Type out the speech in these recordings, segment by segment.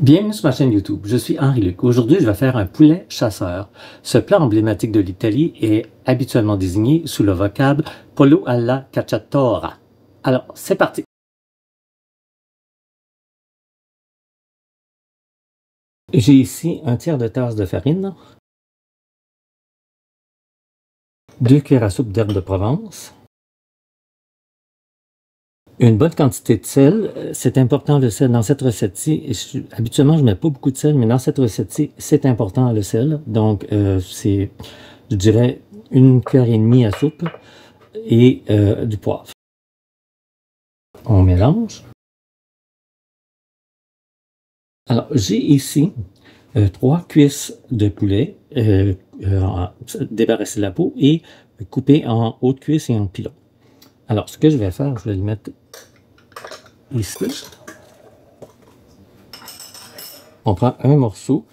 Bienvenue sur ma chaîne YouTube, je suis Henri-Luc. Aujourd'hui, je vais faire un poulet chasseur. Ce plat emblématique de l'Italie est habituellement désigné sous le vocable pollo alla cacciatora. Alors, c'est parti! J'ai ici un tiers de tasse de farine, 2 cuillères à soupe d'herbes de Provence, une bonne quantité de sel. C'est important le sel dans cette recette-ci. Habituellement, je ne mets pas beaucoup de sel, mais dans cette recette-ci, c'est important le sel. Donc, c'est, je dirais, 1 cuillère et demie à soupe et du poivre. On mélange. Alors, j'ai ici 3 cuisses de poulet débarrassées de la peau et coupées en haute cuisse et en pilon. Alors, ce que je vais faire, je vais le mettre ici. On prend un morceau,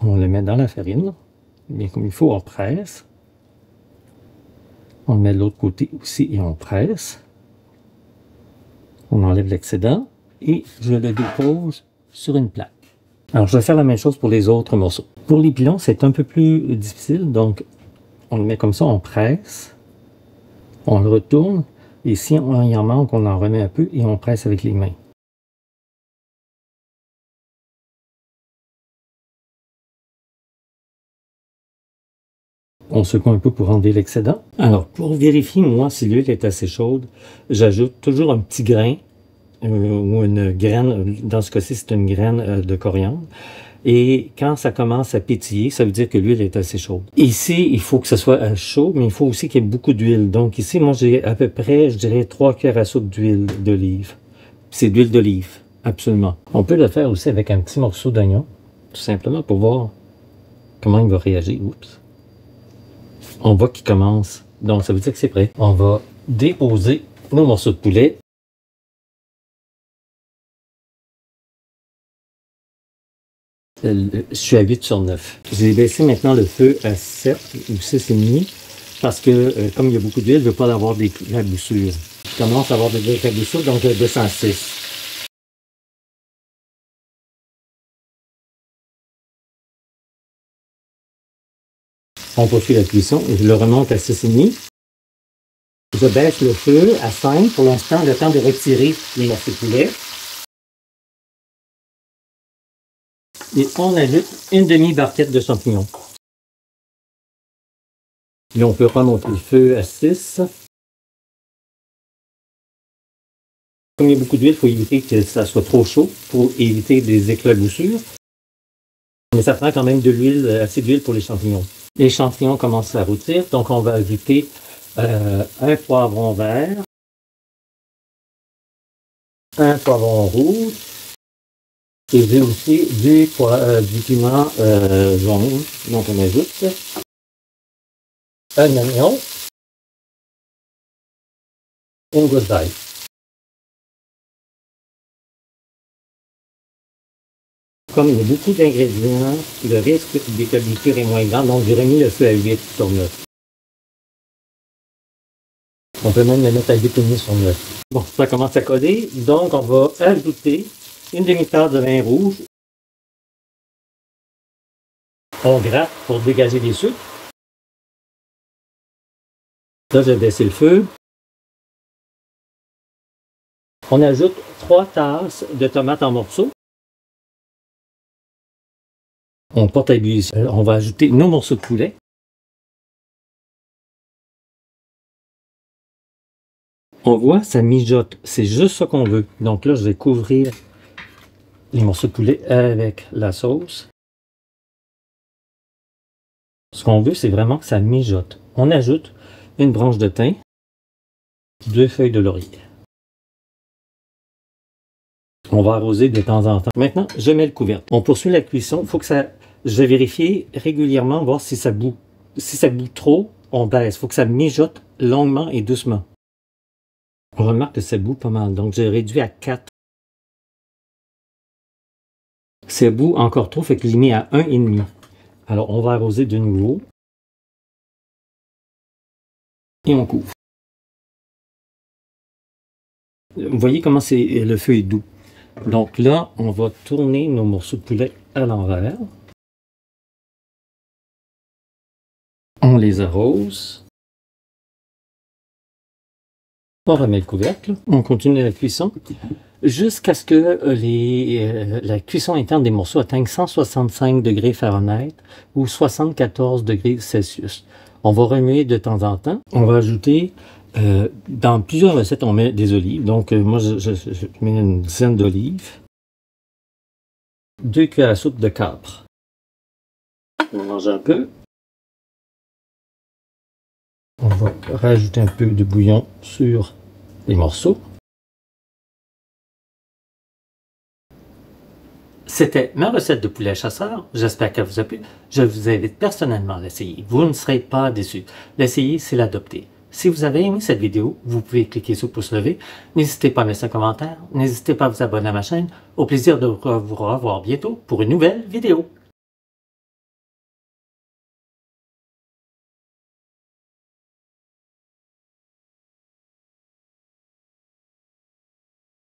on le met dans la farine, bien comme il faut, on presse. On le met de l'autre côté aussi et on presse. On enlève l'excédent et je le dépose sur une plaque. Alors, je vais faire la même chose pour les autres morceaux. Pour les pilons, c'est un peu plus difficile, donc on le met comme ça, on presse, on le retourne, et si il en manque, on en remet un peu et on presse avec les mains. On secoue un peu pour enlever l'excédent. Alors, pour vérifier, moi, si l'huile est assez chaude, j'ajoute toujours un petit grain ou une graine. Dans ce cas-ci, c'est une graine de coriandre. Et quand ça commence à pétiller, ça veut dire que l'huile est assez chaude. Ici, il faut que ce soit chaud, mais il faut aussi qu'il y ait beaucoup d'huile. Donc ici, moi, j'ai à peu près, je dirais, 3 cuillères à soupe d'huile d'olive. C'est d'huile d'olive, absolument. On peut le faire aussi avec un petit morceau d'oignon, tout simplement pour voir comment il va réagir. Oups. On voit qu'il commence. Donc, ça veut dire que c'est prêt. On va déposer nos morceaux de poulet. Je suis à 8 sur 9. J'ai baissé maintenant le feu à 7 ou 6,5 parce que comme il y a beaucoup d'huile, je ne veux pas avoir des éclaboussures. Je commence à avoir des éclaboussures, donc je descends à 6. On poursuit la cuisson et je le remonte à 6,5. Je baisse le feu à 5 pour l'instant, le temps de retirer les morceaux de poulet. Et on ajoute une demi-barquette de champignons. Et on peut remonter le feu à 6. Comme il y a beaucoup d'huile, il faut éviter que ça soit trop chaud pour éviter des éclaboussures. Mais ça prend quand même de l'huile, assez d'huile pour les champignons. Les champignons commencent à rôtir, donc on va ajouter un poivron vert, un poivron rouge, et j'ai aussi du piment jaune. Donc on ajoute un oignon, une goutte d'ail. Comme il y a beaucoup d'ingrédients, le risque d'éclaboussure est moins grand, donc j'ai remis le feu à 8 sur 9. On peut même le mettre à 8,5 sur 9. Bon, ça commence à coller, donc on va ajouter une demi-tasse de vin rouge. On gratte pour dégager les sucres. Là, j'ai baissé le feu. On ajoute 3 tasses de tomates en morceaux. On porte à ébullition. On va ajouter nos morceaux de poulet. On voit, ça mijote. C'est juste ce qu'on veut. Donc là, je vais couvrir les morceaux de poulet avec la sauce. Ce qu'on veut, c'est vraiment que ça mijote. On ajoute une branche de thym, 2 feuilles de laurier. On va arroser de temps en temps. Maintenant, je mets le couvercle. On poursuit la cuisson. Il faut que ça... Je vais vérifier régulièrement, voir si ça bout. Si ça bout trop, on baisse. Il faut que ça mijote longuement et doucement. On remarque que ça bout pas mal. Donc, j'ai réduit à 4. Ça bout encore trop, fait que je l'ai mis à 1,5. Alors, on va arroser de nouveau. Et on couvre. Vous voyez comment le feu est doux. Donc là, on va tourner nos morceaux de poulet à l'envers. On les arrose. On remet le couvercle. On continue la cuisson jusqu'à ce que la cuisson interne des morceaux atteigne 165 degrés Fahrenheit ou 74 degrés Celsius. On va remuer de temps en temps. On va ajouter, dans plusieurs recettes, on met des olives. Donc, moi, je mets une dizaine d'olives. 2 cuillères à soupe de capre. On mélange un peu. On va rajouter un peu de bouillon sur les morceaux. C'était ma recette de poulet chasseur. J'espère qu'elle vous a plu. Je vous invite personnellement à l'essayer. Vous ne serez pas déçus. L'essayer, c'est l'adopter. Si vous avez aimé cette vidéo, vous pouvez cliquer sur le pouce levé. N'hésitez pas à laisser un commentaire. N'hésitez pas à vous abonner à ma chaîne. Au plaisir de vous revoir bientôt pour une nouvelle vidéo.